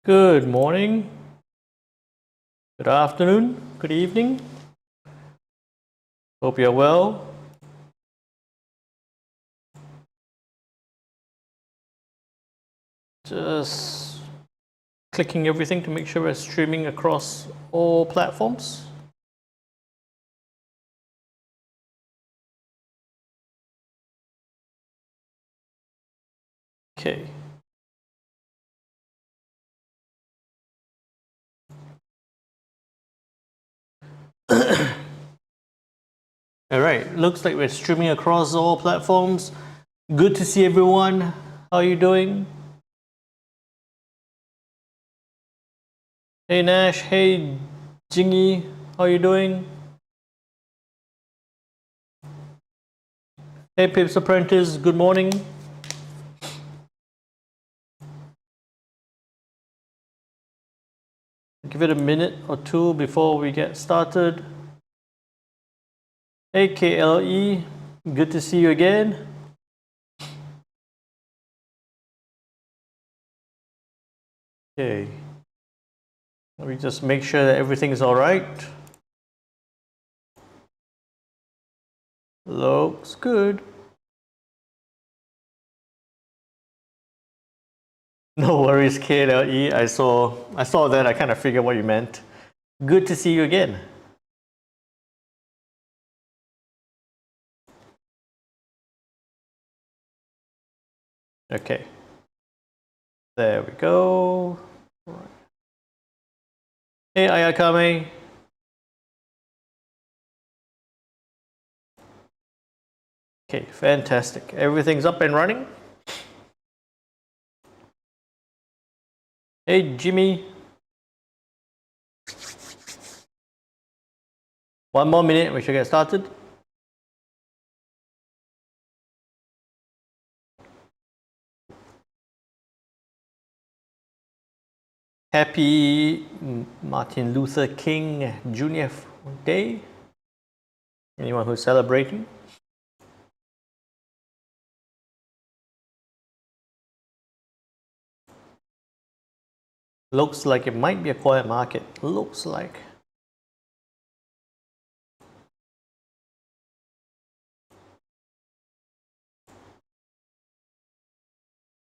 Good morning, good afternoon, good evening. Hope you're well. Just clicking everything to make sure we're streaming across all platforms. Okay. All right, looks like we're streaming across all platforms. Good to see everyone. How are you doing? Hey Nash, hey Jingy, how are you doing? Hey Pips Apprentice, good morning. Give it a minute or two before we get started. Hey KLE, good to see you again. Okay. Let me just make sure that everything is all right. Looks good. No worries, KLE. I saw that. I kind of figured what you meant. Good to see you again. Okay. There we go. Hey Ayakame. Okay, fantastic. Everything's up and running. Hey Jimmy. One more minute, we should get started. Happy Martin Luther King Jr. Day. Anyone who's celebrating? Looks like it might be a quiet market. Looks like.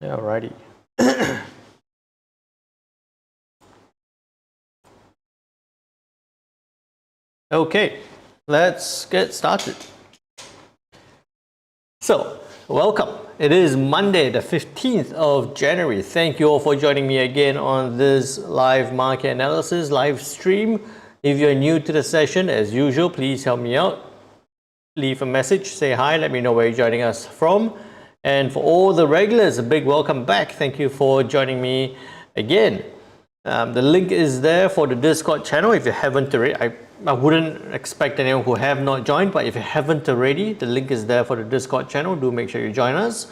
Alrighty. Okay, let's get started. So, welcome. It is Monday, the 15th of January. Thank you all for joining me again on this live market analysis live stream. If you're new to the session, as usual, please help me out. Leave a message, say hi, let me know where you're joining us from. And for all the regulars, a big welcome back. Thank you for joining me again. The link is there for the Discord channel. If you haven't already, I wouldn't expect anyone who have not joined, but if you haven't already, the link is there for the Discord channel. Do make sure you join us.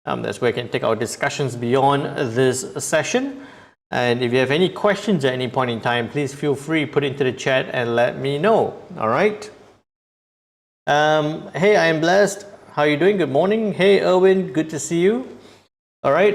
That's where we can take our discussions beyond this session. And if you have any questions at any point in time, please feel free to put it into the chat and let me know. All right. Hey, I am blessed. How are you doing? Good morning. Hey, Erwin. Good to see you. All right.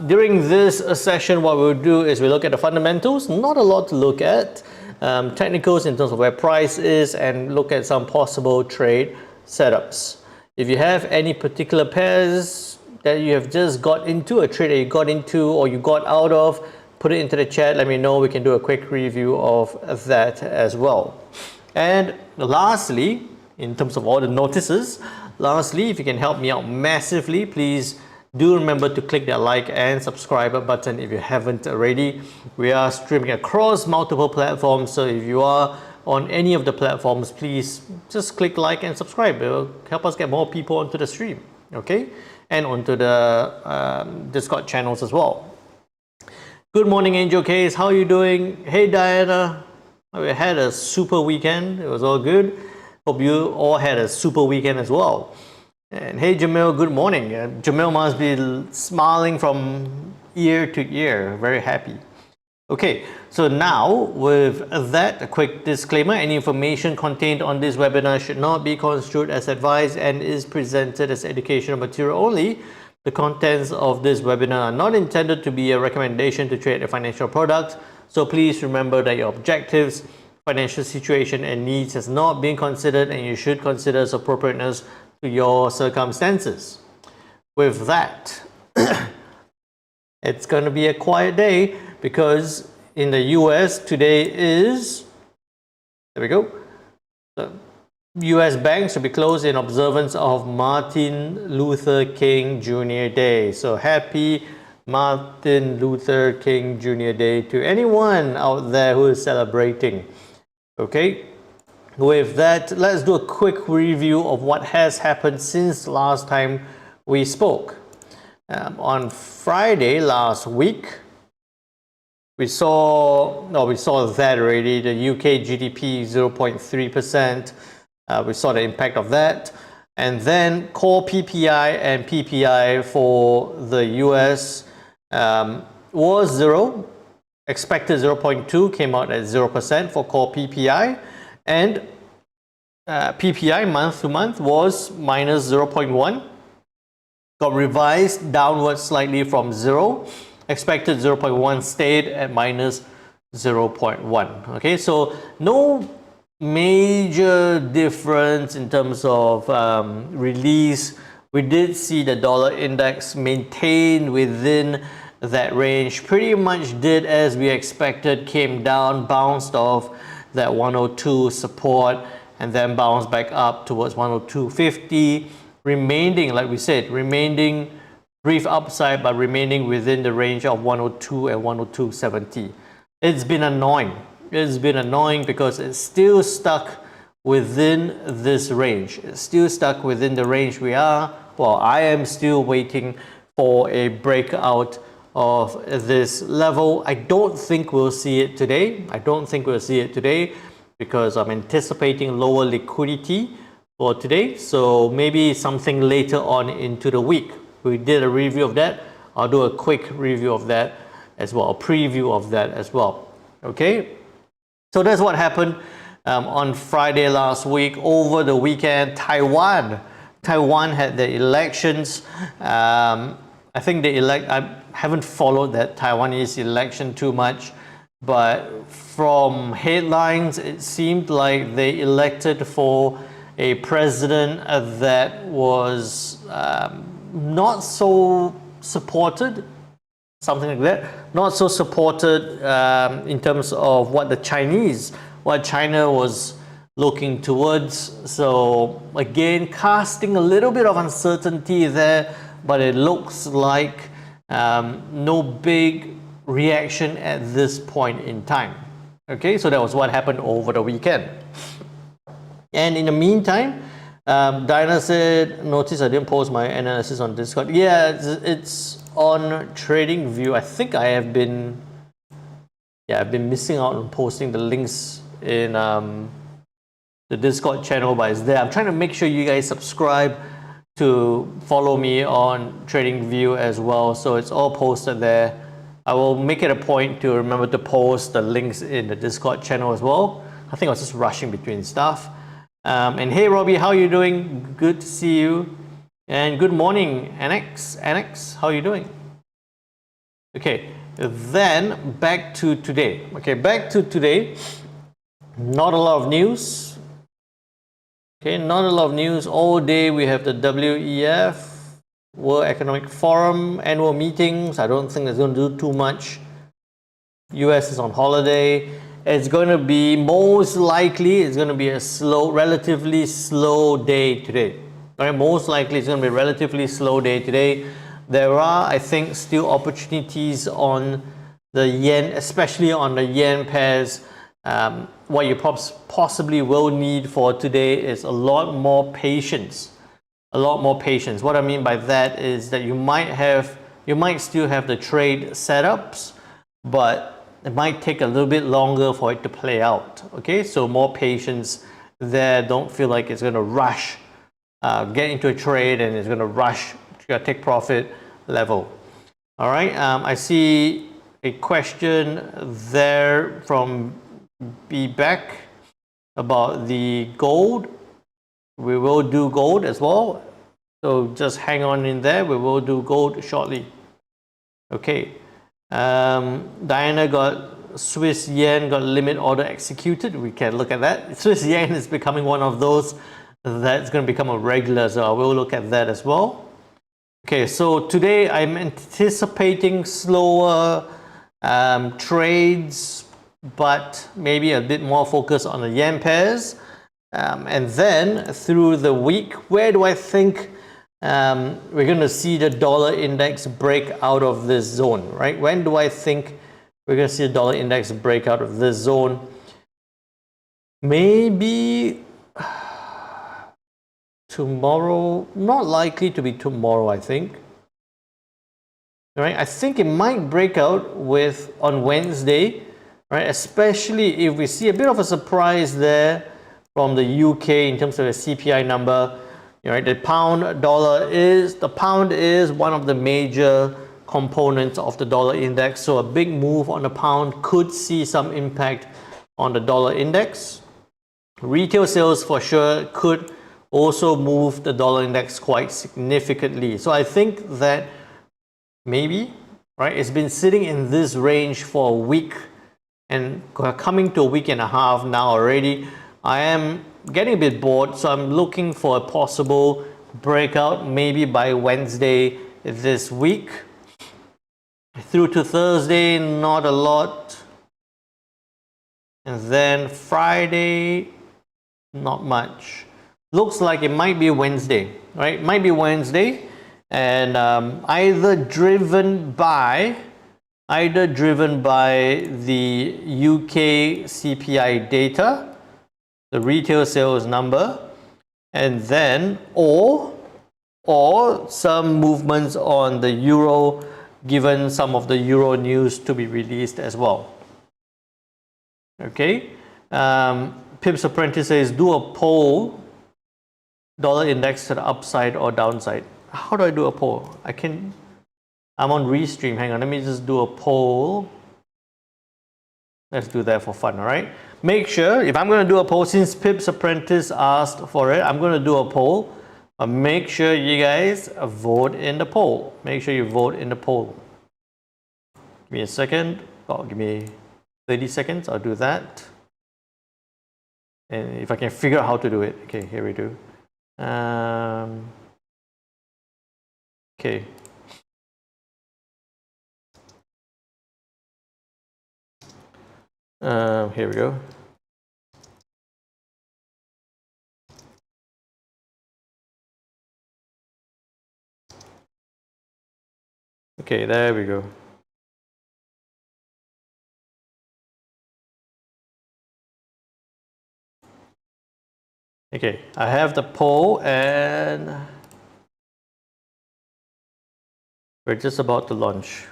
During this session, what we'll do is we look at the fundamentals. Not a lot to look at. Technicals in terms of where price is, and look at some possible trade setups. If you have any particular pairs that you have just got into, a trade that you got into or you got out of, put it into the chat. Let me know. We can do a quick review of that as well. And lastly, in terms of all the notices, lastly, if you can help me out massively, please do remember to click that like and subscribe button if you haven't already. We are streaming across multiple platforms, so if you are on any of the platforms, please just click like and subscribe. It will help us get more people onto the stream, okay? And onto the Discord channels as well. Good morning, Angel Case. How are you doing? Hey, Diana. We had a super weekend. It was all good. Hope you all had a super weekend as well. And hey Jamil, good morning. Jamil must be smiling from ear to ear, very happy. Okay, so now with that, a quick disclaimer: any information contained on this webinar should not be construed as advice and is presented as educational material only. The contents of this webinar are not intended to be a recommendation to trade a financial product, so please remember that your objectives, financial situation and needs has not been considered, and you should consider its appropriateness to your circumstances. With that, it's going to be a quiet day because in the US today is, there we go, the US banks will be closed in observance of Martin Luther King Jr. Day. So happy Martin Luther King Jr. Day to anyone out there who is celebrating. Okay, with that, let's do a quick review of what has happened since last time we spoke. On Friday last week, we saw that already, the UK GDP 0.3%. We saw the impact of that. And then core PPI and PPI for the US was 0. Expected 0.2, came out at 0% for core PPI. And PPI month to month was minus 0.1. Got revised downwards slightly from 0. Expected 0.1 stayed at minus 0.1. Okay, so no major difference in terms of release. We did see the dollar index maintained within that range, pretty much did as we expected, came down, bounced off that 102 support and then bounced back up towards 102.50, remaining, like we said, remaining brief upside, but remaining within the range of 102 and 102.70. It's been annoying. It's been annoying because it's still stuck within this range. It's still stuck within the range we are. Well, I am still waiting for a breakout of this level. I don't think we'll see it today. I don't think we'll see it today because I'm anticipating lower liquidity for today. So maybe something later on into the week. We did a review of that. I'll do a quick review of that as well, a preview of that as well. Okay. So that's what happened on Friday last week. Over the weekend, Taiwan had the elections. I think I haven't followed that Taiwanese election too much, but from headlines, it seemed like they elected for a president that was not so supported, something like that, not so supported in terms of what China was looking towards. So again, casting a little bit of uncertainty there, but it looks like no big reaction at this point in time. Okay, so that was what happened over the weekend. And in the meantime, Diana said, notice I didn't post my analysis on Discord. Yeah, it's on TradingView. I think I've been missing out on posting the links in the Discord channel, but it's there. I'm trying to make sure you guys subscribe to follow me on TradingView as well, so it's all posted there. I will make it a point to remember to post the links in the Discord channel as well. I think I was just rushing between stuff. And hey Robbie, how are you doing? Good to see you. And good morning, Annex. Annex, how are you doing? Okay, then back to today. Okay, back to today. Not a lot of news. Okay, not a lot of news. All day we have the WEF, World Economic Forum, annual meetings. I don't think it's going to do too much. US is on holiday. It's going to be, most likely, it's going to be a relatively slow day today. All right, most likely it's going to be a relatively slow day today. There are, I think, still opportunities on the yen, especially on the yen pairs. What you possibly will need for today is a lot more patience. A lot more patience. What I mean by that is that you might still have the trade setups, but it might take a little bit longer for it to play out. Okay, so more patience there. Don't feel like it's going to rush, get into a trade and it's going to rush to your take profit level. All right, I see a question there from Beck about the gold. We will do gold as well. So just hang on in there. We will do gold shortly. Okay. Diana got Swiss yen, got limit order executed. We can look at that. Swiss yen is becoming one of those that's going to become a regular, so I will look at that as well. Okay, so today I'm anticipating slower trades, but maybe a bit more focus on the yen pairs. And then through the week, where do I think we're going to see the dollar index break out of this zone, right? When do I think we're going to see the dollar index break out of this zone? Maybe tomorrow, not likely to be tomorrow, I think. Right? I think it might break out on Wednesday, right? Especially if we see a bit of a surprise there from the UK in terms of the CPI number. Right? The pound is one of the major components of the dollar index. So a big move on the pound could see some impact on the dollar index. Retail sales for sure could also move the dollar index quite significantly. So I think that maybe, right, it's been sitting in this range for a week and coming to a week and a half now already. I am getting a bit bored, so I'm looking for a possible breakout maybe by Wednesday this week. Through to Thursday, not a lot. And then Friday, not much. Looks like it might be Wednesday, right? Might be Wednesday, and either driven by the UK CPI data, the retail sales number, and then or some movements on the euro, given some of the euro news to be released as well. Okay, Pips Apprentice says do a poll, dollar index to the upside or downside. How do I do a poll? I'm on Restream. Hang on, let me just do a poll. Let's do that for fun, all right? Make sure, if I'm going to do a poll, since Pips Apprentice asked for it, I'm going to do a poll. Make sure you guys vote in the poll. Make sure you vote in the poll. Give me a second. Oh, give me 30 seconds. I'll do that. And if I can figure out how to do it. Okay, here we do. Okay. Here we go. Okay, there we go. Okay, I have the poll and we're just about to launch.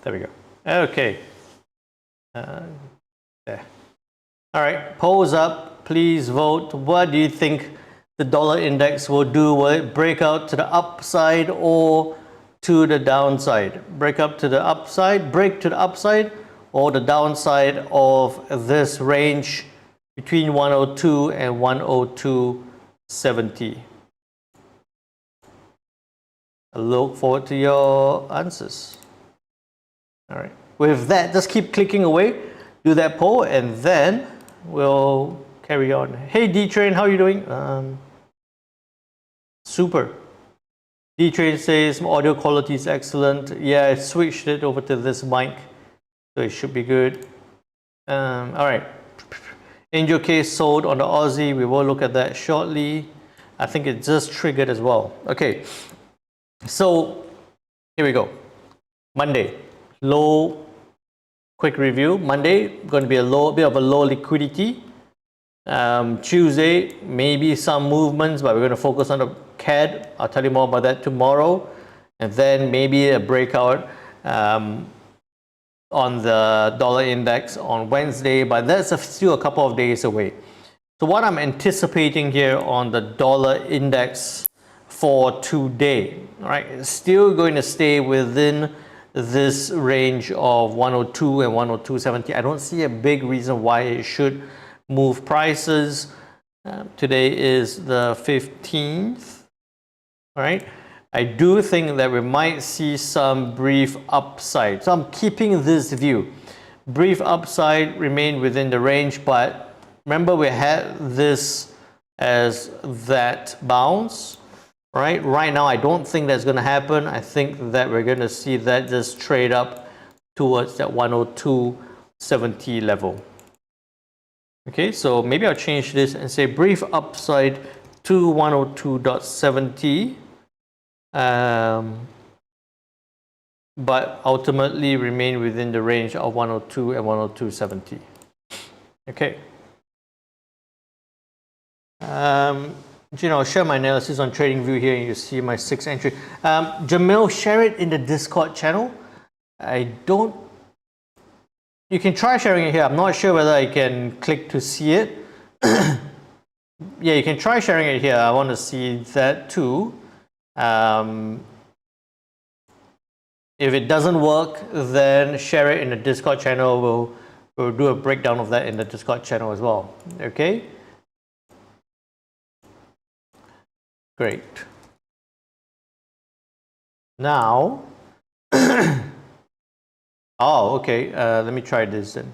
There we go. Okay. There. All right, polls up. Please vote. What do you think the dollar index will do? Will it break out to the upside or to the downside? Break up to the upside, break to the upside, or the downside of this range between 102 and 102.70. I look forward to your answers. All right. With that, just keep clicking away, do that poll, and then we'll carry on. Hey D-Train, how are you doing? Super. D-Train says my audio quality is excellent. Yeah, I switched it over to this mic, so it should be good. All right. Angel case sold on the Aussie. We will look at that shortly. I think it just triggered as well. Okay. So here we go. Monday. Low, quick review. Monday, going to be a bit of a low liquidity. Tuesday, maybe some movements, but we're going to focus on the CAD. I'll tell you more about that tomorrow. And then maybe a breakout on the dollar index on Wednesday, but that's still a couple of days away. So what I'm anticipating here on the dollar index for today, right, is still going to stay within this range of 102 and 102.70. I don't see a big reason why it should move prices. Today is the 15th. All right. I do think that we might see some brief upside. So I'm keeping this view. Brief upside, remain within the range, but remember we had this as that bounce, right? Right now, I don't think that's going to happen. I think that we're going to see that just trade up towards that 102.70 level. Okay, so maybe I'll change this and say brief upside to 102.70. But ultimately remain within the range of 102 and 102.70. Okay. I'll share my analysis on TradingView here, and you see my 6 entry. Jamil, share it in the Discord channel. You can try sharing it here. I'm not sure whether I can click to see it. Yeah, you can try sharing it here. I want to see that too. If it doesn't work, then share it in the Discord channel. We'll do a breakdown of that in the Discord channel as well. Okay? Great. Now, oh, okay. Let me try this then.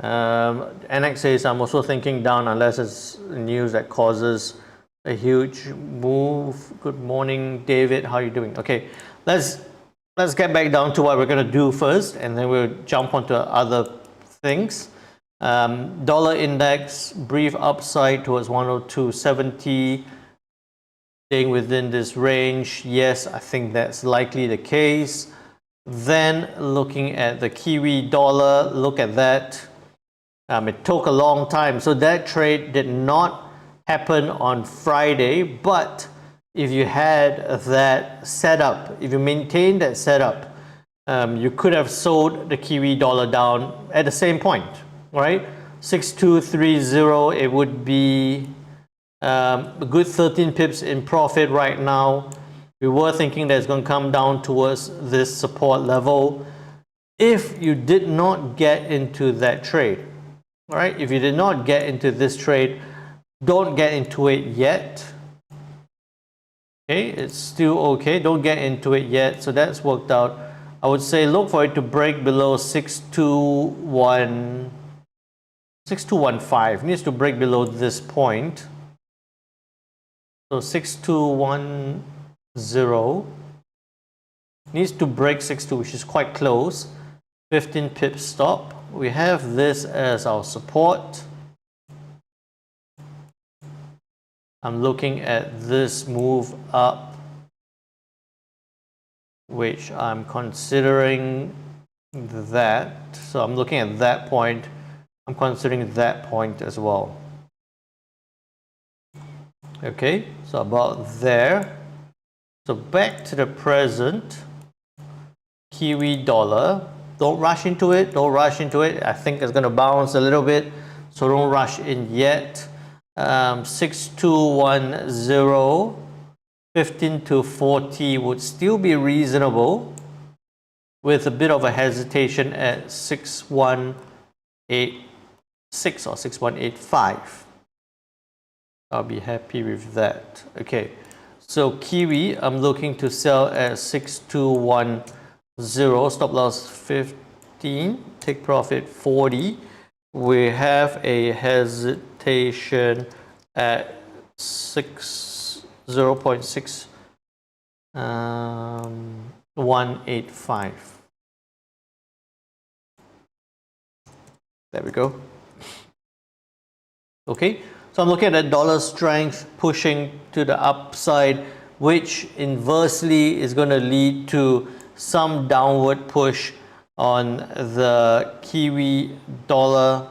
NX says, I'm also thinking down unless it's news that causes a huge move. Good morning, David. How are you doing? Okay, let's get back down to what we're going to do first, and then we'll jump onto other things. Dollar index, brief upside towards 102.70. Staying within this range. Yes, I think that's likely the case. Then looking at the Kiwi dollar, look at that. It took a long time. So that trade did not happen on Friday, but if you had that setup, if you maintained that setup, you could have sold the Kiwi dollar down at the same point, right? 6230, it would be a good 13 pips in profit right now. We were thinking that it's going to come down towards this support level. If you did not get into that trade, all right, if you did not get into this trade, don't get into it yet. Okay, it's still okay. Don't get into it yet. So that's worked out. I would say look for it to break below 6215. It needs to break below this point. So 6210 needs to break 62, which is quite close. 15 pips stop. We have this as our support. I'm looking at this move up, which I'm considering that. So I'm looking at that point. I'm considering that point as well. Okay, so about there. So back to the present. Kiwi dollar. Don't rush into it. Don't rush into it. I think it's going to bounce a little bit. So don't rush in yet. 6210, 15 to 40 would still be reasonable, with a bit of a hesitation at 6186 or 6185. I'll be happy with that. Okay, so Kiwi, I'm looking to sell at 6210, stop loss 15, take profit 40. We have a hesitation at 0.6185. There we go. Okay, so I'm looking at that dollar strength pushing to the upside, which inversely is going to lead to some downward push on the Kiwi dollar.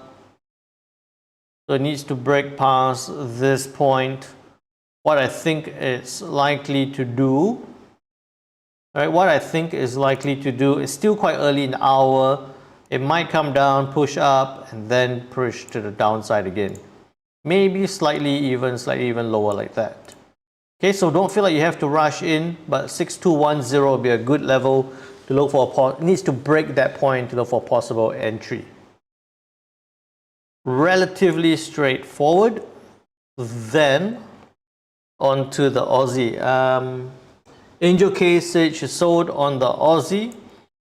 So it needs to break past this point. What I think it's likely to do, what I think is likely to do is still quite early in the hour. It might come down, push up, and then push to the downside again. Maybe slightly even lower like that. Okay, so don't feel like you have to rush in, but 6210 will be a good level to look for. It needs to break that point to look for possible entry. relatively straightforward. Then onto the Aussie. Angel K said she sold on the Aussie,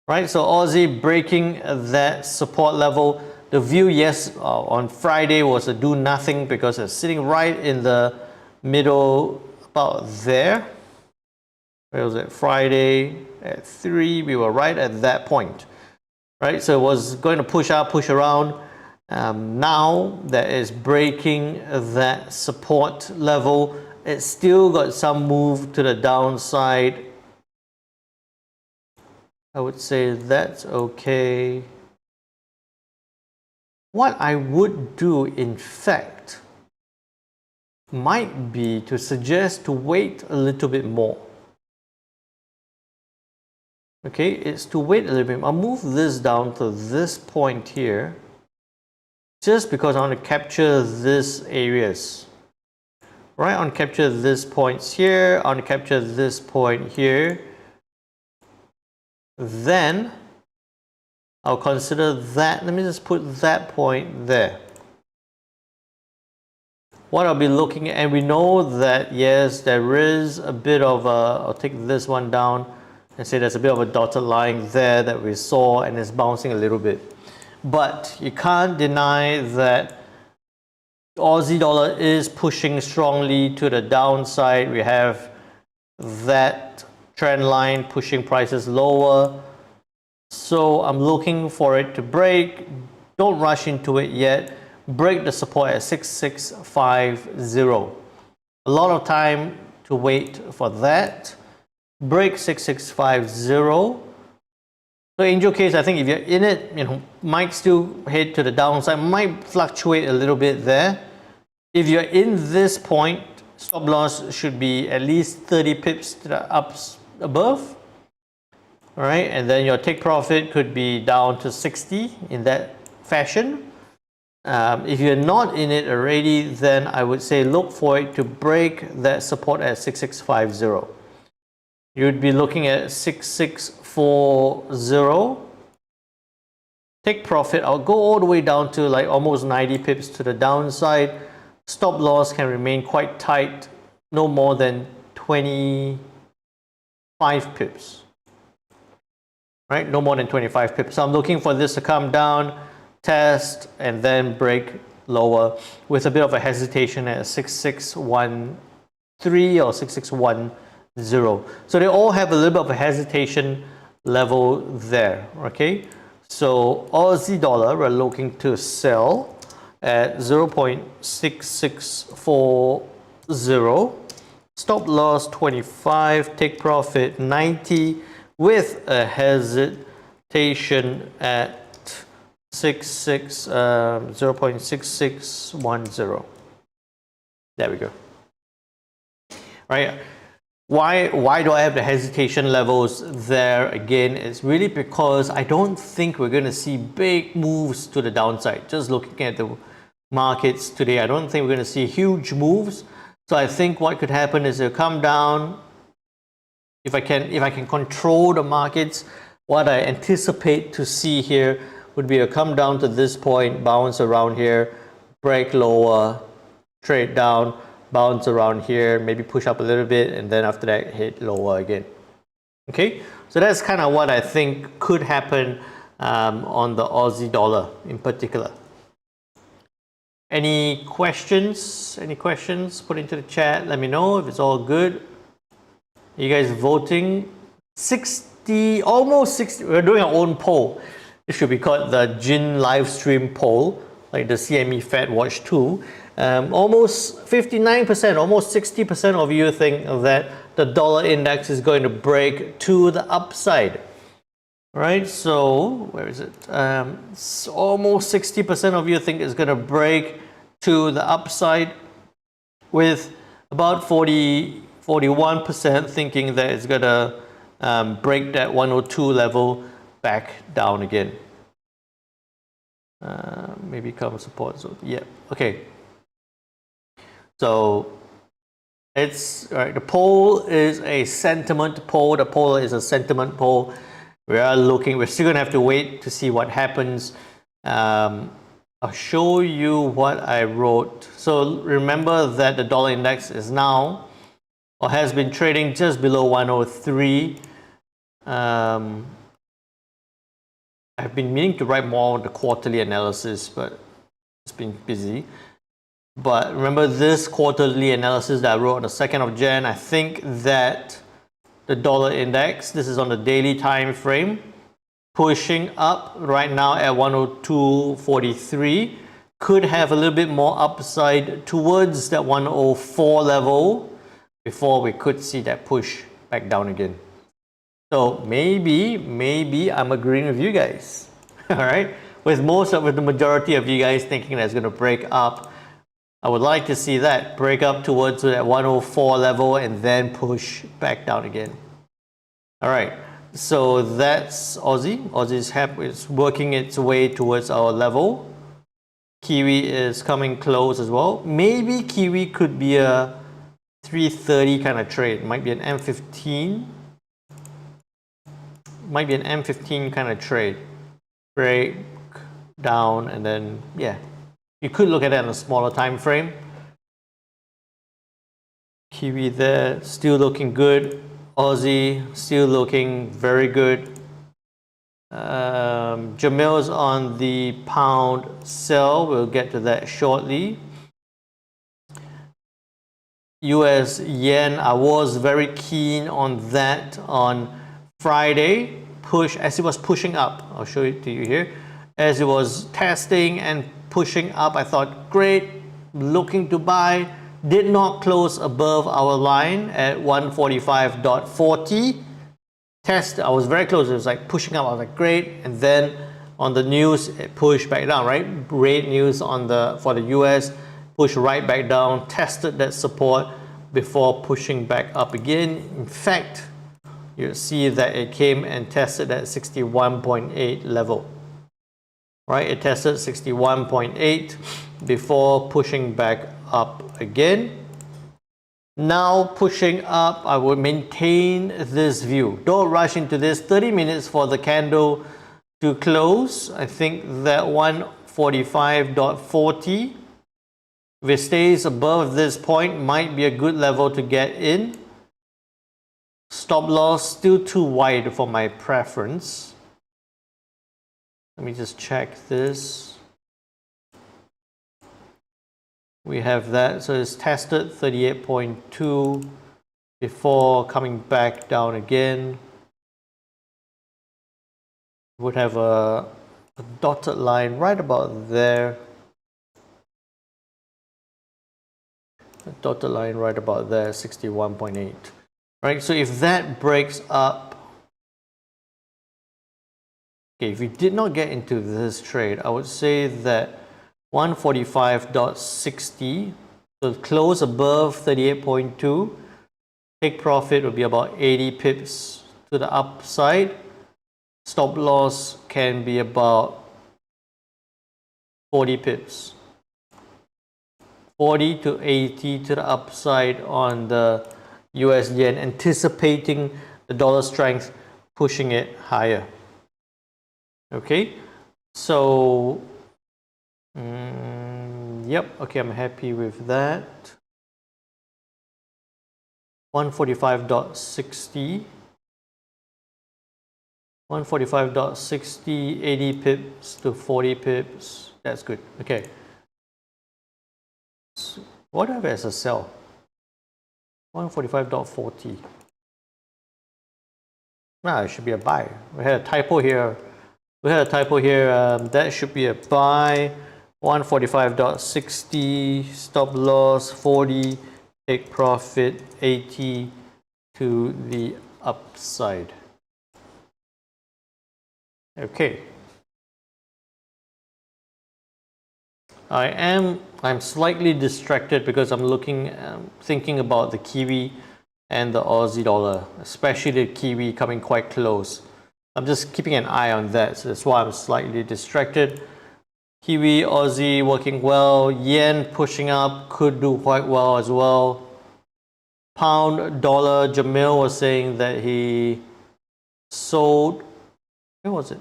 right? So Aussie breaking that support level. The view, yes, on Friday was a do nothing because it's sitting right in the middle, about there. Where was it? Friday at 3, we were right at that point, right? So it was going to push up, push around. Now that is breaking that support level. It's still got some move to the downside. I would say that's okay. What I would do, in fact, might be to suggest to wait a little bit more. Okay, it's to wait a little bit. I'll move this down to this point here, just because I want to capture this areas. Right, I want to capture this points here, I want to capture this point here. Then I'll consider that. Let me just put that point there. What I'll be looking at, and we know that yes, there is a bit of a, I'll take this one down and say there's a bit of a dotted line there that we saw, and it's bouncing a little bit. But you can't deny that Aussie dollar is pushing strongly to the downside. We have that trend line pushing prices lower. So I'm looking for it to break. Don't rush into it yet. Break the support at 6650. A lot of time to wait for that. Break 6650. So Angel Case, I think if you're in it, might still head to the downside, might fluctuate a little bit there. If you're in this point, stop loss should be at least 30 pips to the ups above. All right, and then your take profit could be down to 60 in that fashion. If you're not in it already, then I would say look for it to break that support at 6650. You'd be looking at 6640. Take profit, I'll go all the way down to like almost 90 pips to the downside. Stop loss can remain quite tight, no more than 25 pips. Right, no more than 25 pips. So I'm looking for this to come down, test, and then break lower with a bit of a hesitation at 6613 or 6610. So they all have a little bit of a hesitation level there. Okay, so Aussie dollar, we're looking to sell at 0.6640. Stop loss 25, take profit 90, with a hesitation at 0.6610. There we go. Right. Why do I have the hesitation levels there? Again, it's really because I don't think we're going to see big moves to the downside. Just looking at the markets today, I don't think we're going to see huge moves. So I think what could happen is it'll come down. If I can control the markets, what I anticipate to see here would be a come down to this point, bounce around here, break lower, trade down, bounce around here, maybe push up a little bit, and then after that hit lower again. Okay, so that's kind of what I think could happen on the Aussie dollar in particular. Any questions? Any questions? Put into the chat. Let me know if it's all good. You guys voting? 60, almost 60. We're doing our own poll. It should be called the Jin live stream poll, like the CME Fed Watch 2. Almost 59%, almost 60% of you think that the dollar index is going to break to the upside. Right? So, where is it? Almost 60% of you think it's going to break to the upside, with about 41% thinking that it's going to break that 102 level back down again. Maybe come support zone. Yeah. Okay. So it's all right. The poll is a sentiment poll. The poll is a sentiment poll. We're still going to have to wait to see what happens. I'll I'll show you what I wrote. So remember that the dollar index is now, or has been trading just below 103. I've been meaning to write more on the quarterly analysis, but it's been busy. But remember this quarterly analysis that I wrote on the 2nd of Jan, I think that the dollar index, this is on the daily time frame, pushing up right now at 102.43, could have a little bit more upside towards that 104 level before we could see that push back down again. So maybe I'm agreeing with you guys. All right, with the majority of you guys thinking that it's going to break up. I would like to see that break up towards that 104 level and then push back down again. All right, so that's Aussie. It's working its way towards our level. Kiwi is coming close as well. Maybe Kiwi could be a 330 kind of trade. Might be an M15. Might be an M15 kind of trade. Break down and then, yeah. You could look at it on a smaller time frame. Kiwi there, still looking good. Aussie, still looking very good. Jamil's on the pound sell. We'll get to that shortly. US yen, I was very keen on that on Friday. Push, as it was pushing up. I'll show it to you here. As it was testing and pushing up, I thought, great, looking to buy. Did not close above our line at 145.40. Test, I was very close. It was like pushing up. I was like, great. And then on the news, it pushed back down, right? Rate news on for the US pushed right back down, tested that support before pushing back up again. In fact, you see that it came and tested that 61.8 level. Right, it tested 61.8 before pushing back up again. Now pushing up, I will maintain this view. Don't rush into this. 30 minutes for the candle to close. I think that 145.40, if it stays above this point, might be a good level to get in. Stop loss still too wide for my preference. Let me just check this. We have that, so it's tested 38.2 before coming back down again. Would have a dotted line right about there. A dotted line right about there, 61.8. Right, so if that breaks up, okay, if you did not get into this trade, I would say that 145.60, so close above 38.2, take profit would be about 80 pips to the upside. Stop loss can be about 40 pips. 40 to 80 to the upside on the US yen, anticipating the dollar strength pushing it higher. Okay, so yep, okay, I'm happy with that. 145.60, 145.60, 80 pips to 40 pips. That's good. Okay, so what do I have as a sell? 145.40. Nah, it should be a buy. We had a typo here. That should be a buy. 145.60, stop loss 40, take profit 80 to the upside. Okay. I'm slightly distracted because I'm thinking about the Kiwi and the Aussie dollar, especially the Kiwi coming quite close. I'm just keeping an eye on that, so that's why I'm slightly distracted. Kiwi, Aussie working well, yen pushing up, could do quite well as well. Pound, dollar, Jamil was saying that he sold, where was it?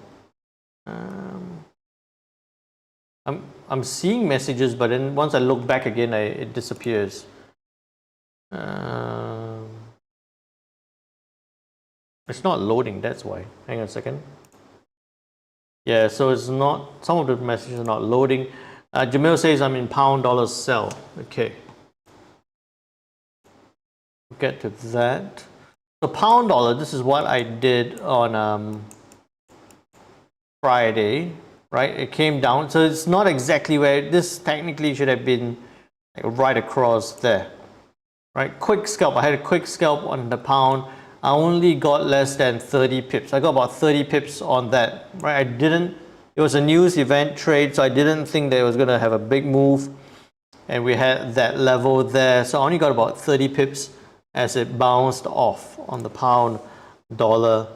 I'm seeing messages, but then once I look back again, it disappears. It's not loading, that's why. Hang on a second. Yeah, so it's not, some of the messages are not loading. Jamil says I'm in pound dollar sell. Okay. We'll get to that. So pound dollar, this is what I did on Friday, right? It came down. So it's not exactly where, this technically should have been like right across there, right? Quick scalp, I had a quick scalp on the pound. I only got less than 30 pips. I got about 30 pips on that, right? I didn't, it was a news event trade, so I didn't think that it was gonna have a big move. And we had that level there. So I only got about 30 pips as it bounced off on the pound dollar.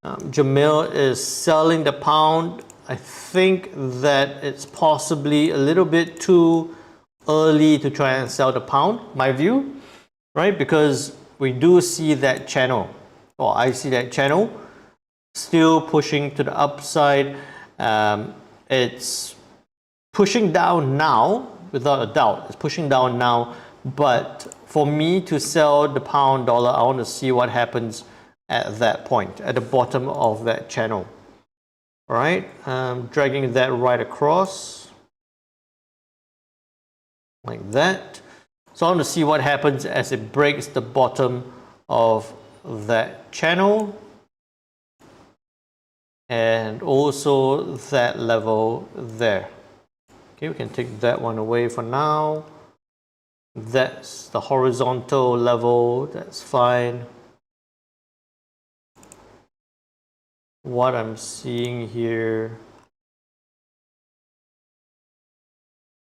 Jamil is selling the pound. I think that it's possibly a little bit too early to try and sell the pound, my view, right? Because we do see that channel, or I see that channel still pushing to the upside. It's pushing down now, without a doubt. It's pushing down now, but for me to sell the pound dollar, I want to see what happens at that point, at the bottom of that channel. All right, dragging that right across like that. So I want to see what happens as it breaks the bottom of that channel and also that level there. Okay, we can take that one away for now. That's the horizontal level, that's fine. What I'm seeing here,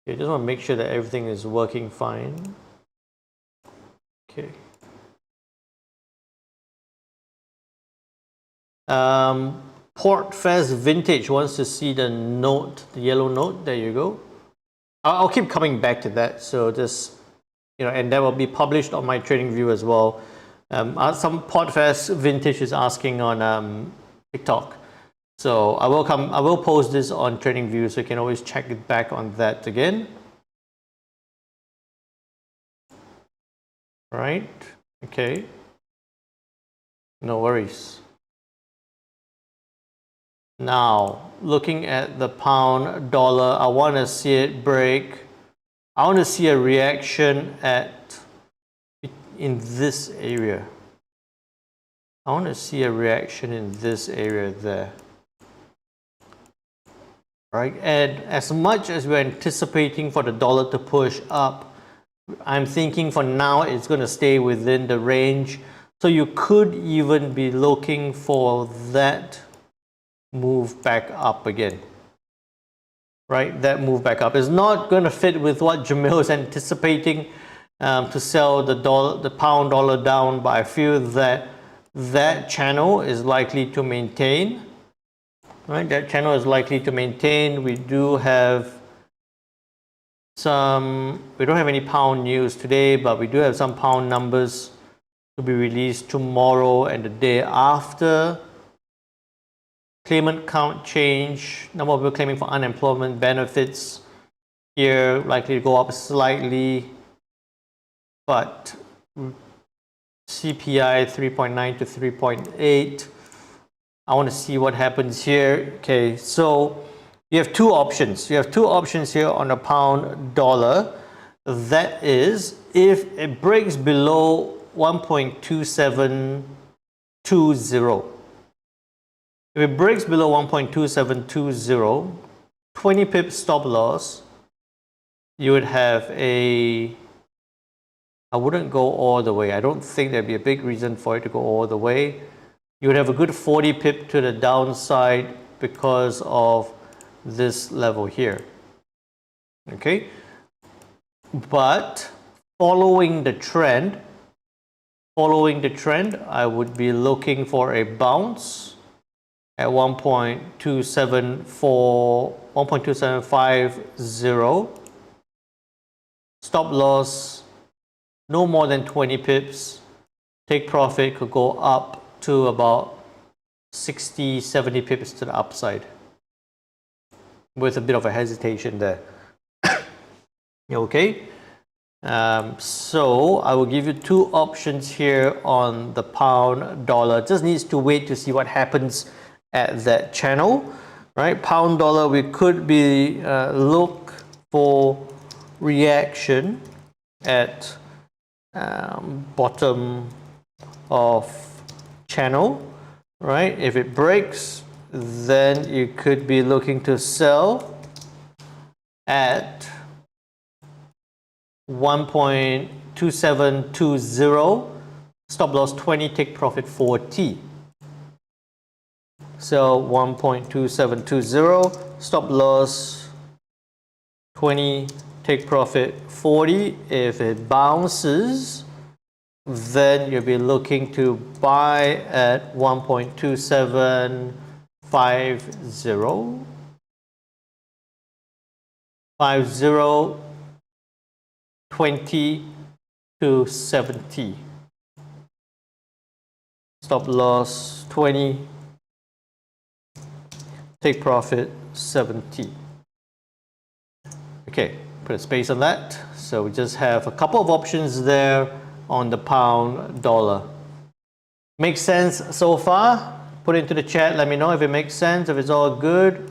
okay, just want to make sure that everything is working fine. Okay. Portfest Vintage wants to see the note, the yellow note. There you go. I'll keep coming back to that. So just, you know, and that will be published on my TradingView as well. Some Portfest Vintage is asking on TikTok. So I will post this on TradingView, so you can always check it back on that again. Right? Okay. No worries. Now, looking at the pound dollar, I want to see it break. I want to see a reaction in this area. I want to see a reaction in this area there. Right? And as much as we're anticipating for the dollar to push up, I'm thinking for now it's going to stay within the range. So you could even be looking for that move back up again. Right? That move back up is not going to fit with what Jamil is anticipating to sell the pound dollar down, but I feel that that channel is likely to maintain. Right? That channel is likely to maintain. We do have we don't have any pound news today, but we do have some pound numbers to be released tomorrow and the day after. Claimant count change, number of people claiming for unemployment benefits here likely to go up slightly, but CPI 3.9 to 3.8. I want to see what happens here. Okay, so you have two options. You have two options here on a pound dollar. That is, if it breaks below 1.2720. If it breaks below 1.2720, 20 pips stop loss, you would have I wouldn't go all the way. I don't think there'd be a big reason for it to go all the way. You would have a good 40 pip to the downside because of this level here. Okay? But following the trend, I would be looking for a bounce at 1.2750. Stop loss no more than 20 pips. Take profit could go up to about 60-70 pips to the upside. with a bit of a hesitation there. Okay. So I will give you two options here on the pound dollar. Just needs to wait to see what happens at that channel, right? Pound dollar, we could be look for reaction at bottom of channel, right? If it breaks, then you could be looking to sell at 1.2720, stop loss 20, take profit 40. So 1.2720, stop loss 20, take profit 40. If it bounces, then you'll be looking to buy at 1.2750. 20 to 70. Stop loss 20, take profit 70. Okay, put a space on that. So we just have a couple of options there on the pound dollar. Makes sense so far? Put it into the chat, let me know if it makes sense, if it's all good.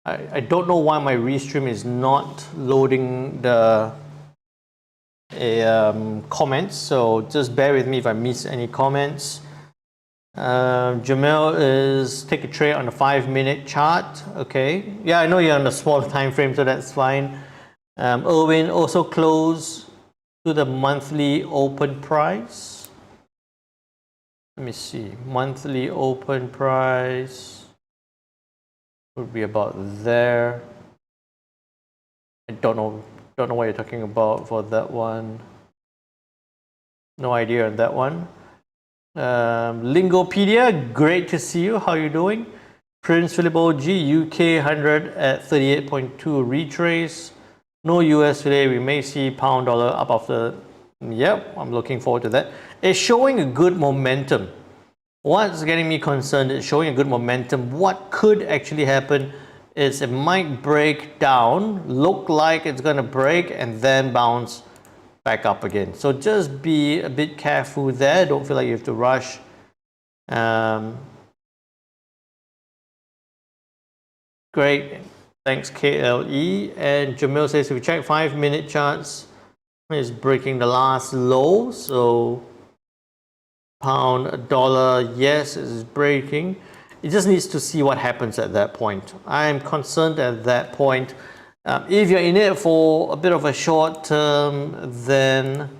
I don't know why my restream is not loading the comments, so just bear with me if I miss any comments. Jamil is take a trade on a 5-minute chart. Okay, yeah, I know you're on a small time frame, so that's fine. Erwin also close to the monthly open price. Let me see, monthly open price would be about there. I don't know what you're talking about for that one. No idea on that one. Lingopedia, great to see you. How are you doing? Prince Philip OG, UK 100 at 38.2 retrace. No US today. We may see pound dollar up after. Yep, I'm looking forward to that. It's showing a good momentum. What's getting me concerned is showing a good momentum. What could actually happen is it might break down, look like it's going to break, and then bounce back up again. So just be a bit careful there. Don't feel like you have to rush. Great. Thanks, KLE. And Jamil says if we check 5-minute charts, it's breaking the last low. So pound dollar, yes, it's breaking. It just needs to see what happens at that point. I'm concerned at that point. If you're in it for a bit of a short term, then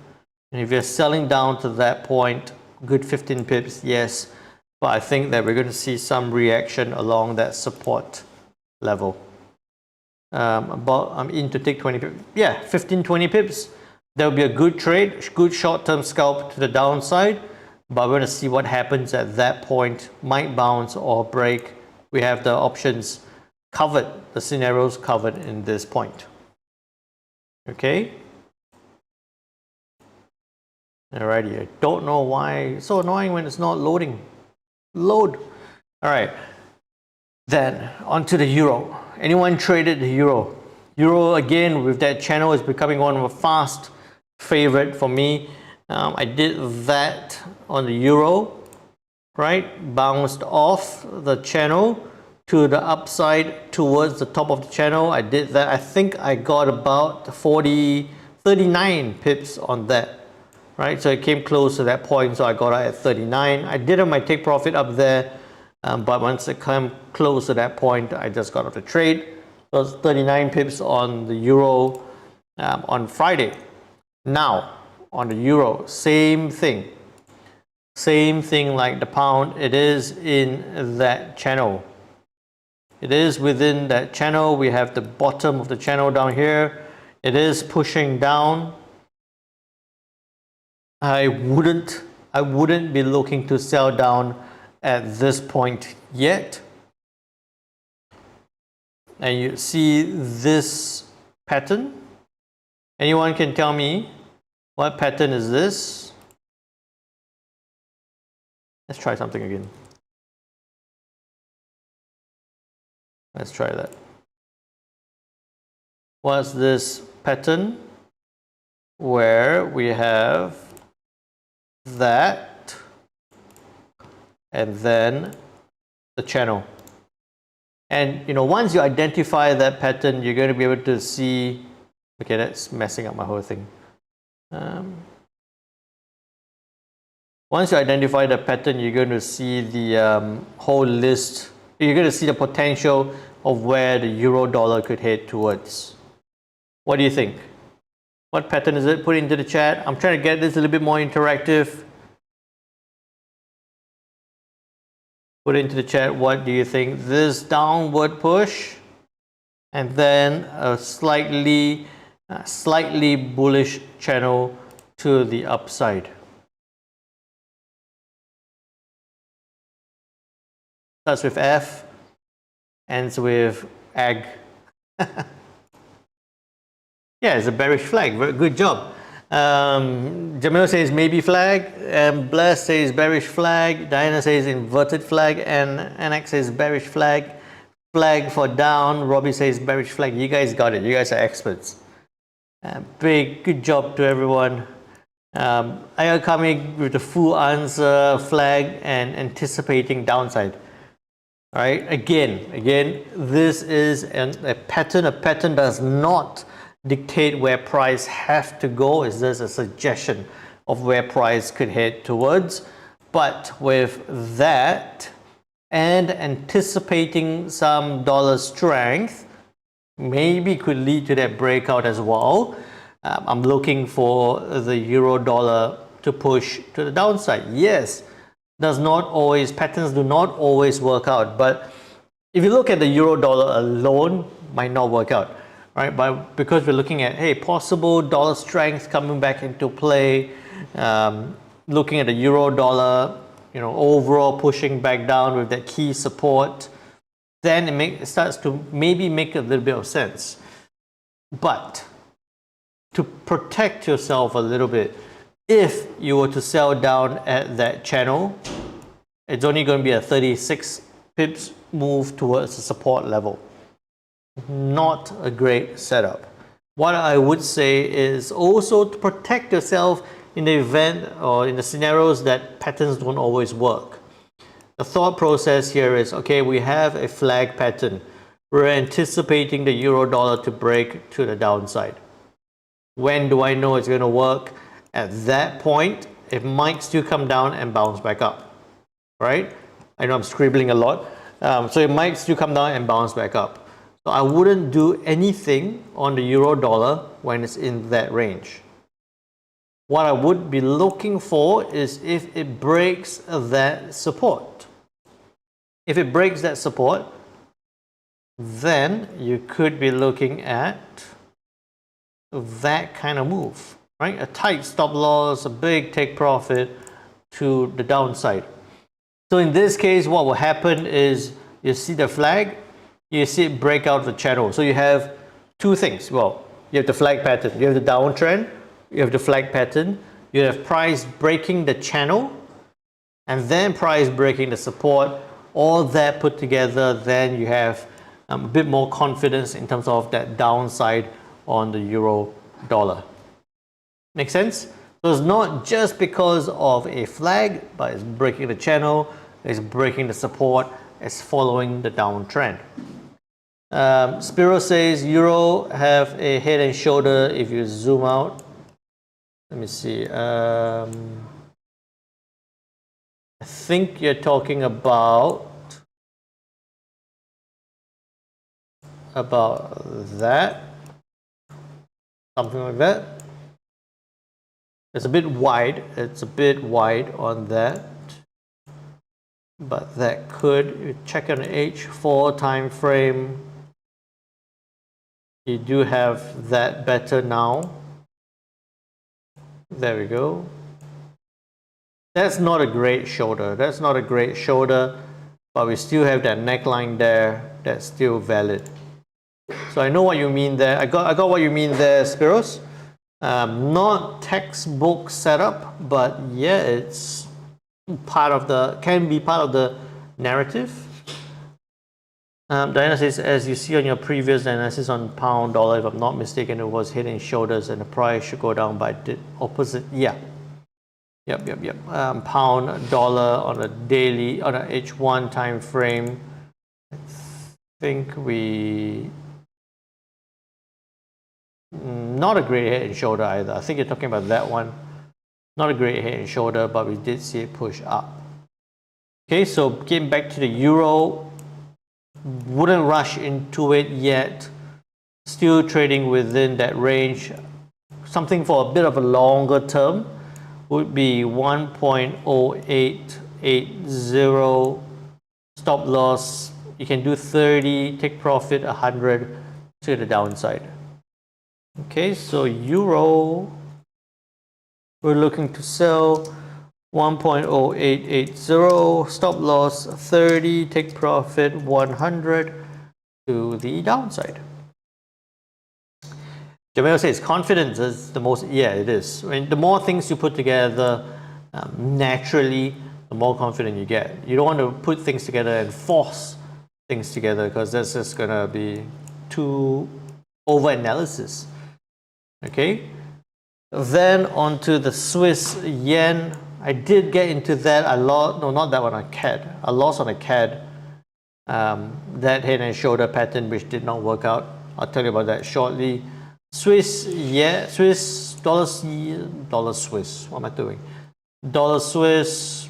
if you're selling down to that point, good 15 pips, yes. But I think that we're going to see some reaction along that support level. I'm in to take 20 pips. Yeah, 15, 20 pips. That would be a good trade, good short-term scalp to the downside. But we're going to see what happens at that point. Might bounce or break. We have the options covered, the scenarios covered in this point. Okay. Alrighty. I don't know why it's so annoying when it's not loading. Load. All right. Then onto the euro. Anyone traded the euro? Euro again with that channel is becoming one of a fast favorite for me. I did that on the euro, right? Bounced off the channel to the upside towards the top of the channel. I did that. I think I got about 39 pips on that, right? So it came close to that point, so I got out at 39. I did have my take profit up there, but once it came close to that point, I just got off the trade. So it's 39 pips on the euro on Friday. Now, on the euro, same thing like the pound. It is in that channel. It is within that channel. We have the bottom of the channel down here. It is pushing down. I wouldn't be looking to sell down at this point yet. And you see this pattern. Anyone can tell me what pattern is this? Let's try something again. Let's try that. What's this pattern where we have that and then the channel? And you know, once you identify that pattern, you're going to be able to see. Okay, that's messing up my whole thing. Once you identify the pattern, you're going to see the whole list. You're going to see the potential of where the euro dollar could head towards. What do you think? What pattern is it? Put it into the chat. I'm trying to get this a little bit more interactive. Put it into the chat. What do you think? This downward push and then a slightly bullish channel to the upside. Starts with F, ends with AG. Yeah, it's a bearish flag. Very good job. Jamil says maybe flag, and Bless says bearish flag, Diana says inverted flag, and NX says bearish flag. Flag for down. Robbie says bearish flag. You guys got it. You guys are experts. Big good job to everyone. I am coming with the full answer, flag, and anticipating downside. All right. Again, this is a pattern. A pattern does not dictate where price have to go. It's just a suggestion of where price could head towards. But with that and anticipating some dollar strength, maybe could lead to that breakout as well. I'm looking for the euro dollar to push to the downside. Yes, patterns do not always work out, but if you look at the euro dollar alone, might not work out, right? But because we're looking at, hey, possible dollar strength coming back into play, looking at the euro dollar, you know, overall pushing back down with that key support, then it starts to maybe make a little bit of sense. But to protect yourself a little bit, if you were to sell down at that channel, it's only going to be a 36 pips move towards the support level. Not a great setup. What I would say is also to protect yourself in the event or in the scenarios that patterns don't always work. The thought process here is, okay, we have a flag pattern. We're anticipating the euro dollar to break to the downside. When do I know it's going to work? At that point, it might still come down and bounce back up, right? I know I'm scribbling a lot. So it might still come down and bounce back up. So I wouldn't do anything on the euro dollar when it's in that range. What I would be looking for is if it breaks that support. If it breaks that support, then you could be looking at that kind of move, right? A tight stop loss, a big take profit to the downside. So in this case, what will happen is you see the flag, you see it break out the channel. So you have two things. Well, you have the flag pattern, you have the downtrend, you have the flag pattern, you have price breaking the channel, and then price breaking the support. All that put together, then you have a bit more confidence in terms of that downside on the euro dollar. Make sense? So it's not just because of a flag, but it's breaking the channel, it's breaking the support, it's following the downtrend. Spiro says euro have a head and shoulder if you zoom out. Let me see. I think you're talking about that, something like that. It's a bit wide. It's a bit wide on that, but that could check on H4 time frame. You do have that better now. There we go. That's not a great shoulder. That's not a great shoulder, but we still have that neckline there. That's still valid. So I know what you mean there. I got what you mean there, Spiros. Not textbook setup, but yeah, it's can be part of the narrative. Diana says, as you see on your previous analysis on pound dollar, if I'm not mistaken, it was head and shoulders and the price should go down, but did opposite. Yeah. Yep. Pound dollar on a daily, on a H1 time frame. I think not a great head and shoulder either. I think you're talking about that one. Not a great head and shoulder, but we did see it push up. Okay, so getting back to the euro, wouldn't rush into it yet. Still trading within that range. Something for a bit of a longer term would be 1.0880 stop loss. You can do 30, take profit 100 to the downside. Okay, so euro, we're looking to sell 1.0880, stop loss 30, take profit 100 to the downside. Jamil says confidence is the most, yeah, it is. I mean, the more things you put together, naturally, the more confident you get. You don't want to put things together and force things together because that's just going to be too over analysis. Okay, then onto the Swiss yen. I did get into that a lot. No, not that one, on CAD. A loss on a CAD. That head and shoulder pattern which did not work out. I'll tell you about that shortly. Swiss, yeah, Swiss, dollar Swiss. What am I doing? Dollar Swiss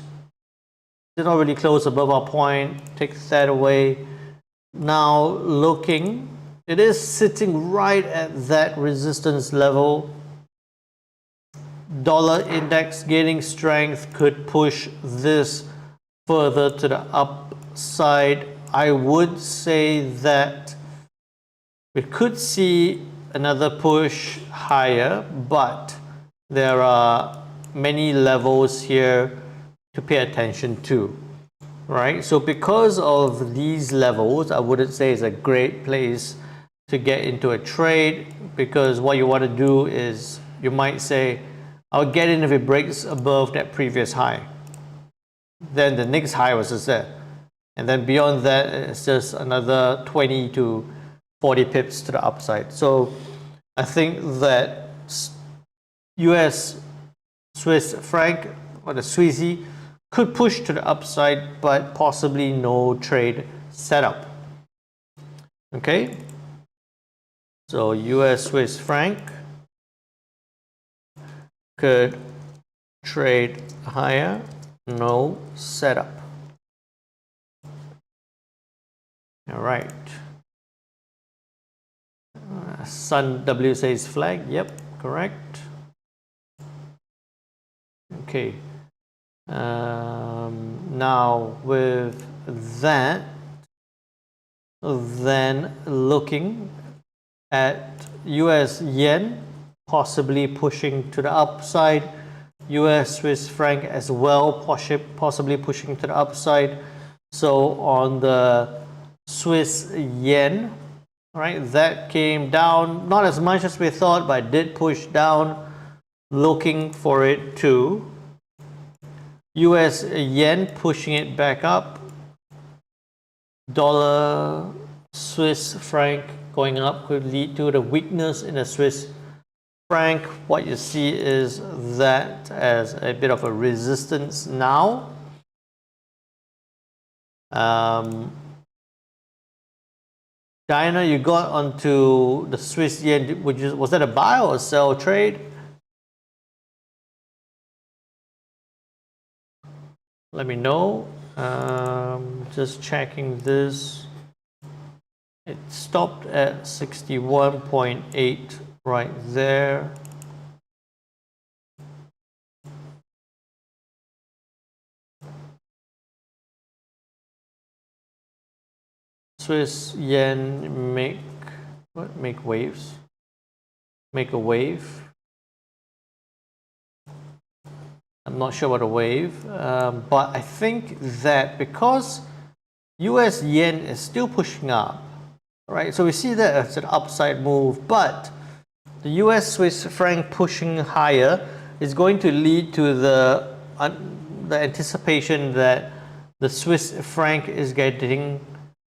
did not really close above our point. Take that away. Now looking, it is sitting right at that resistance level. Dollar index gaining strength could push this further to the upside. I would say that we could see another push higher, but there are many levels here to pay attention to, right? So because of these levels, I wouldn't say it's a great place to get into a trade, because what you want to do is you might say, I'll get in if it breaks above that previous high. Then the next high was just there. And then beyond that, it's just another 20 to 40 pips to the upside. So I think that US Swiss franc or the Swissy could push to the upside, but possibly no trade setup. Okay, so US Swiss franc could trade higher, no setup. All right. Sun W says flag. Yep, correct. Okay. Now with that, then looking at US yen possibly pushing to the upside, US Swiss franc as well possibly pushing to the upside. So on the Swiss yen, right, that came down, not as much as we thought, but did push down, looking for it to US yen pushing it back up, dollar Swiss franc going up could lead to the weakness in the Swiss franc. What you see is that as a bit of a resistance now. Diana, you got onto the Swiss yen. Was that a buy or a sell trade? Let me know. Just checking this. It stopped at 61.8 right there. Swiss yen make waves. Make a wave. I'm not sure about a wave, but I think that because US yen is still pushing up, right? So we see that as an upside move, but the US Swiss franc pushing higher is going to lead to the the anticipation that the Swiss franc is getting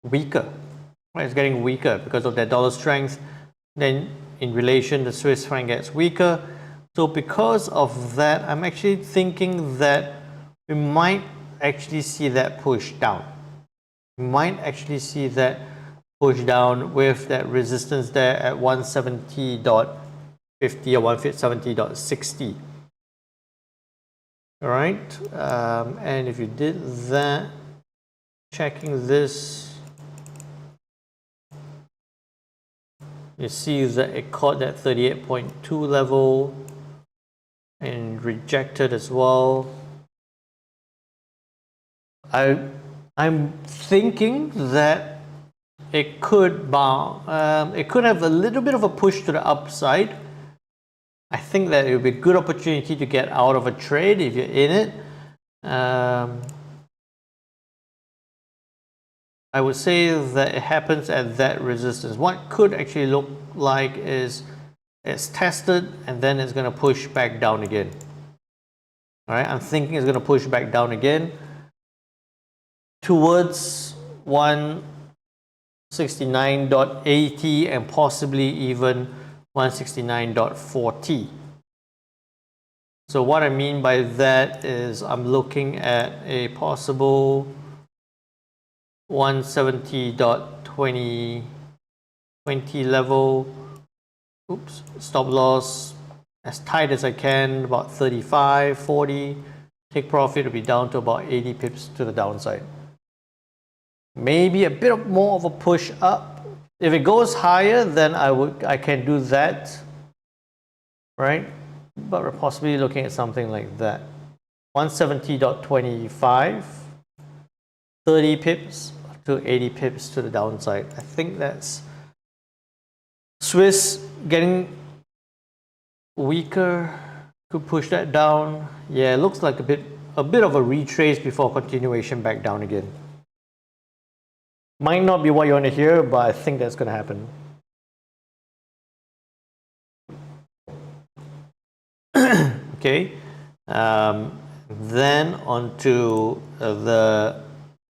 weaker. Right? It's getting weaker because of their dollar strength. Then in relation, the Swiss franc gets weaker. So because of that, I'm actually thinking that we might actually see that push down. We might actually see that push down with that resistance there at 170.50 or 170.60. All right, and if you did that, checking this, you see that it caught that 38.2 level and rejected as well. I'm thinking that it could it could have a little bit of a push to the upside. I think that it would be a good opportunity to get out of a trade if you're in it. I would say that it happens at that resistance. What could actually look like is it's tested and then it's going to push back down again. All right, I'm thinking it's going to push back down again towards 169.80 and possibly even 169.40. So what I mean by that is I'm looking at a possible 170.20 level. Oops, stop loss as tight as I can, about 35, 40. Take profit will be down to about 80 pips to the downside. Maybe a bit more of a push up. If it goes higher, then I can do that, right? But we're possibly looking at something like that. 170.25, 30 pips to 80 pips to the downside. I think that's Swiss getting weaker. Could push that down. Yeah, it looks like a bit of a retrace before continuation back down again. Might not be what you want to hear, but I think that's going to happen. Okay, then on to the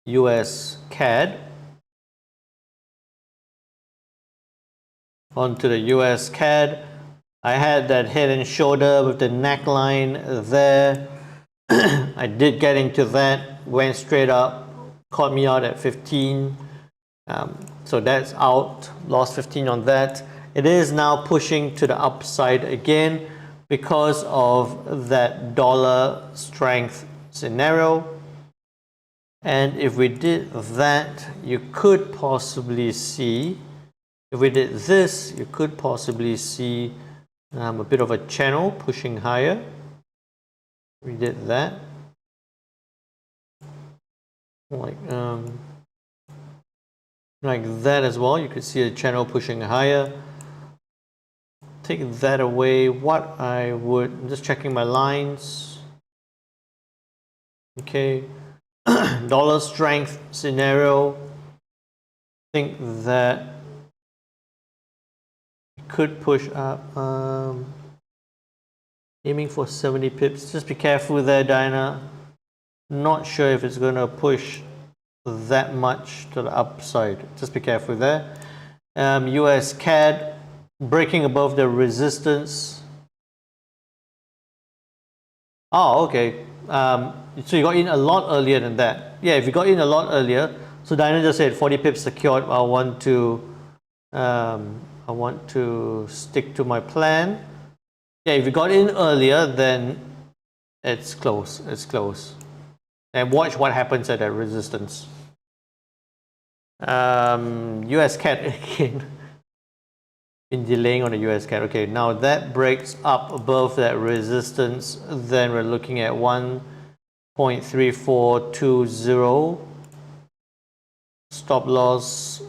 USCAD. Onto the USCAD, I had that head and shoulder with the neckline there. I did get into that, went straight up, caught me out at 15. So that's out, lost 15 on that. It is now pushing to the upside again because of that dollar strength scenario. And if we did that, you could possibly see, if we did this, you could possibly see a bit of a channel pushing higher. We did that. Like that as well. You could see a channel pushing higher. Take that away. What I would, I'm just checking my lines. Okay. Dollar strength scenario. I think that could push up. Aiming for 70 pips. Just be careful there, Diana. Not sure if it's going to push that much to the upside. Just be careful there. US CAD breaking above the resistance. Oh, okay. So you got in a lot earlier than that. Yeah, if you got in a lot earlier. So Diana just said 40 pips secured. I want to stick to my plan. Yeah, if you got in earlier, then it's close. It's close. And watch what happens at that resistance. US CAD again. Been delaying on the US CAD. Okay, now that breaks up above that resistance. Then we're looking at 1.3420. Stop loss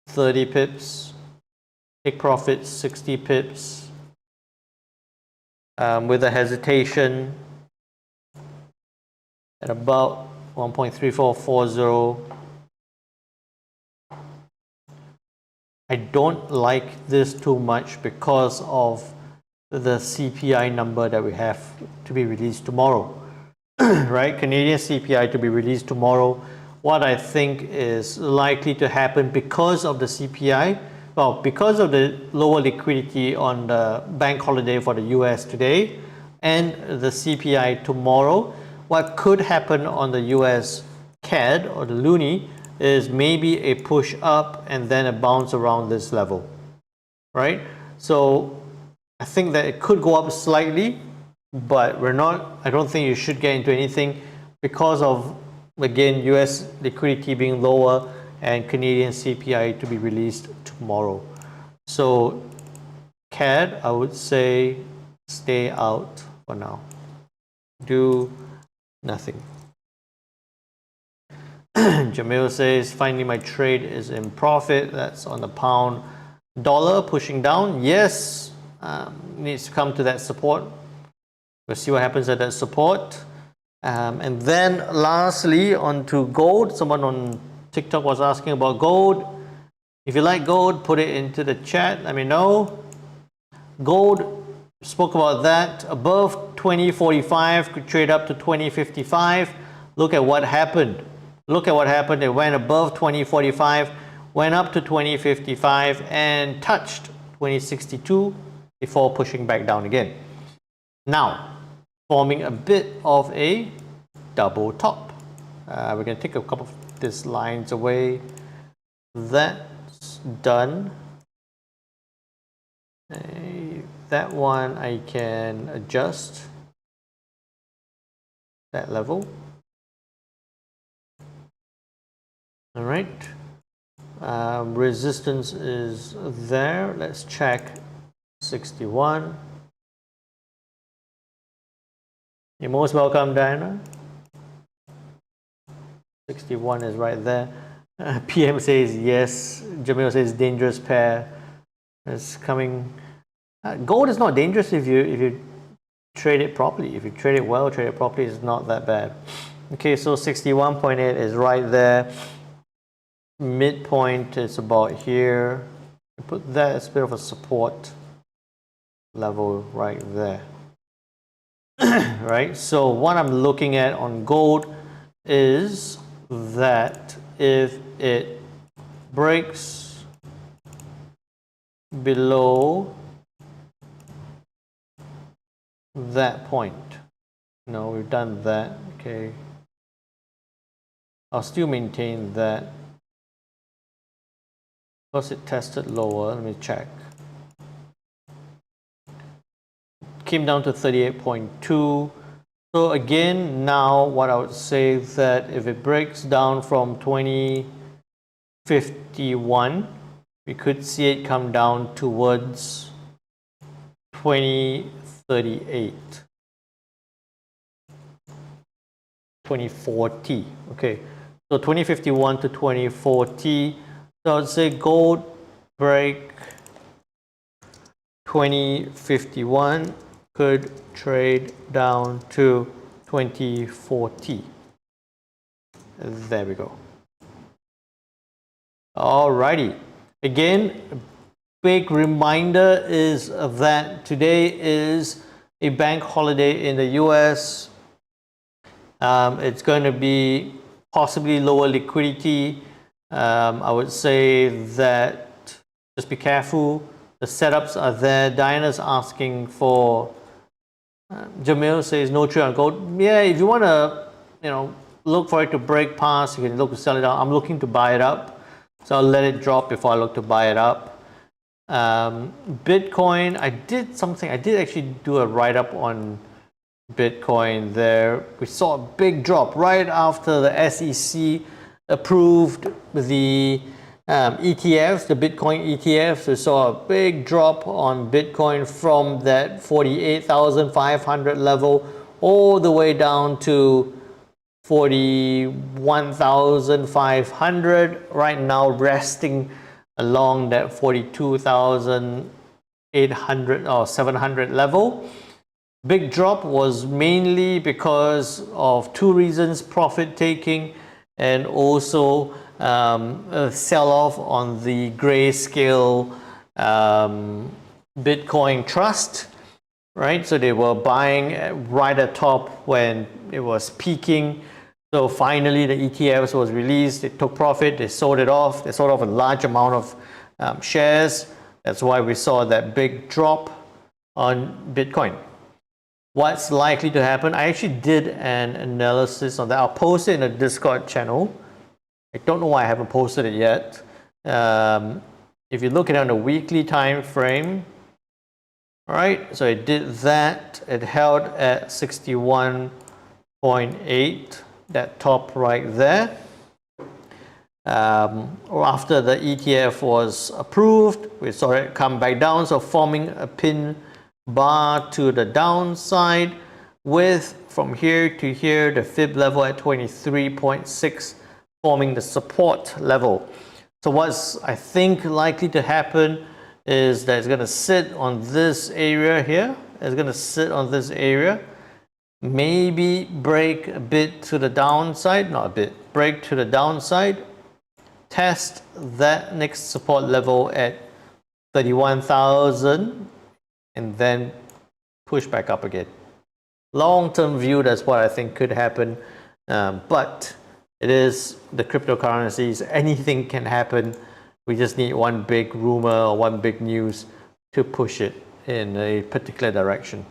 30 pips. Take profit 60 pips. With a hesitation at about 1.3440. I don't like this too much because of the CPI number that we have to be released tomorrow. right? Canadian CPI to be released tomorrow. What I think is likely to happen because of the CPI, well, because of the lower liquidity on the bank holiday for the US today and the CPI tomorrow, what could happen on the US CAD or the loonie is maybe a push up and then a bounce around this level, right? So I think that it could go up slightly, but I don't think you should get into anything because of, again, US liquidity being lower and Canadian CPI to be released tomorrow. So CAD, I would say stay out for now. Do nothing. Jamil says, finally my trade is in profit. That's on the pound dollar pushing down. Yes, needs to come to that support. We'll see what happens at that support. And then lastly, on to gold. Someone on TikTok was asking about gold. If you like gold, put it into the chat. Let me know. Gold, spoke about that. Above 2045, could trade up to 2055. Look at what happened. Look at what happened. It went above 2045, went up to 2055, and touched 2062 before pushing back down again. Now, forming a bit of a double top. We're going to take a couple of these lines away. That's done. That one I can adjust that level. All right. Resistance is there. Let's check 61. You're most welcome, Diana. 61 is right there. PM says yes. Jamil says dangerous pair. It's coming. Gold is not dangerous if you trade it properly. If you trade it well, trade it properly, it's not that bad. Okay, so 61.8 is right there. Midpoint is about here. Put that as a bit of a support level right there. Right, so what I'm looking at on gold is that if it breaks below that point, no, we've done that, okay, I'll still maintain that because it tested lower. Let me check. Came down to 38.2. So again, now what I would say is that if it breaks down from 2051, we could see it come down towards 2038, 2040. Okay, so 2051 to 2040. So I'd say gold break 2051. Could trade down to 2040. There we go. Alrighty. Again, a big reminder is that today is a bank holiday in the US. It's going to be possibly lower liquidity. I would say that just be careful. The setups are there. Diana's asking for. Jamil says no trade on gold. Yeah, if you want to, look for it to break past, you can look to sell it out. I'm looking to buy it up, so I'll let it drop before I look to buy it up. Bitcoin, I did actually do a write-up on Bitcoin there. We saw a big drop right after the SEC approved the ETFs, the Bitcoin ETFs. We saw a big drop on Bitcoin from that 48,500 level all the way down to 41,500. Right now resting along that 42,800 or 700 level. Big drop was mainly because of two reasons: profit taking and also a sell-off on the grayscale Bitcoin trust, right? So they were buying right at top when it was peaking. So finally the ETFs was released, they took profit, they sold it off, they sold off a large amount of shares. That's why we saw that big drop on Bitcoin. What's likely to happen? I actually did an analysis on that. I'll post it in the Discord channel. I don't know why I haven't posted it yet. If you look at it on a weekly time frame, all right, so it did that. It held at 61.8, that top right there. After the ETF was approved, we saw it come back down, so forming a pin bar to the downside with from here to here the fib level at 23.6 forming the support level. So what's I think likely to happen is that it's going to sit on this area here. It's going to sit on this area, maybe break a bit to the downside, not a bit, break to the downside, test that next support level at 31,000 and then push back up again. Long-term view, that's what I think could happen, but it is the cryptocurrencies, anything can happen. We just need one big rumor or one big news to push it in a particular direction.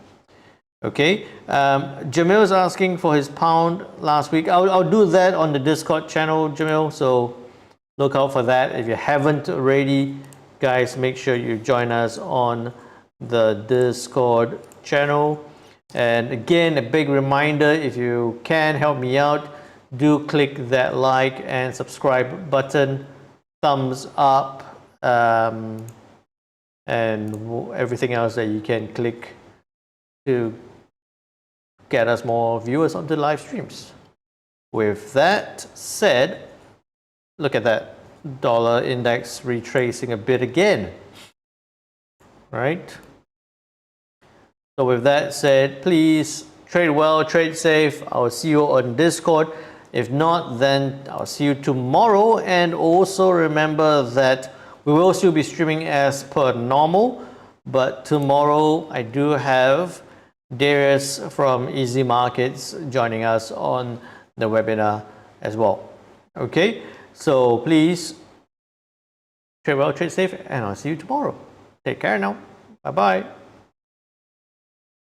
Okay, Jamil is asking for his pound last week. I'll do that on the Discord channel, Jamil, so look out for that. If you haven't already, guys, make sure you join us on the Discord channel. And again, a big reminder, if you can help me out, do click that like and subscribe button, thumbs up, and everything else that you can click to get us more viewers onto live streams. With that said, look at that dollar index retracing a bit again, right? So with that said, please trade well, trade safe. I'll see you on Discord. If not, then I'll see you tomorrow. And also remember that we will still be streaming as per normal, but tomorrow I do have Darius from Easy Markets joining us on the webinar as well. Okay, so please trade well, trade safe, and I'll see you tomorrow. Take care now. Bye-bye.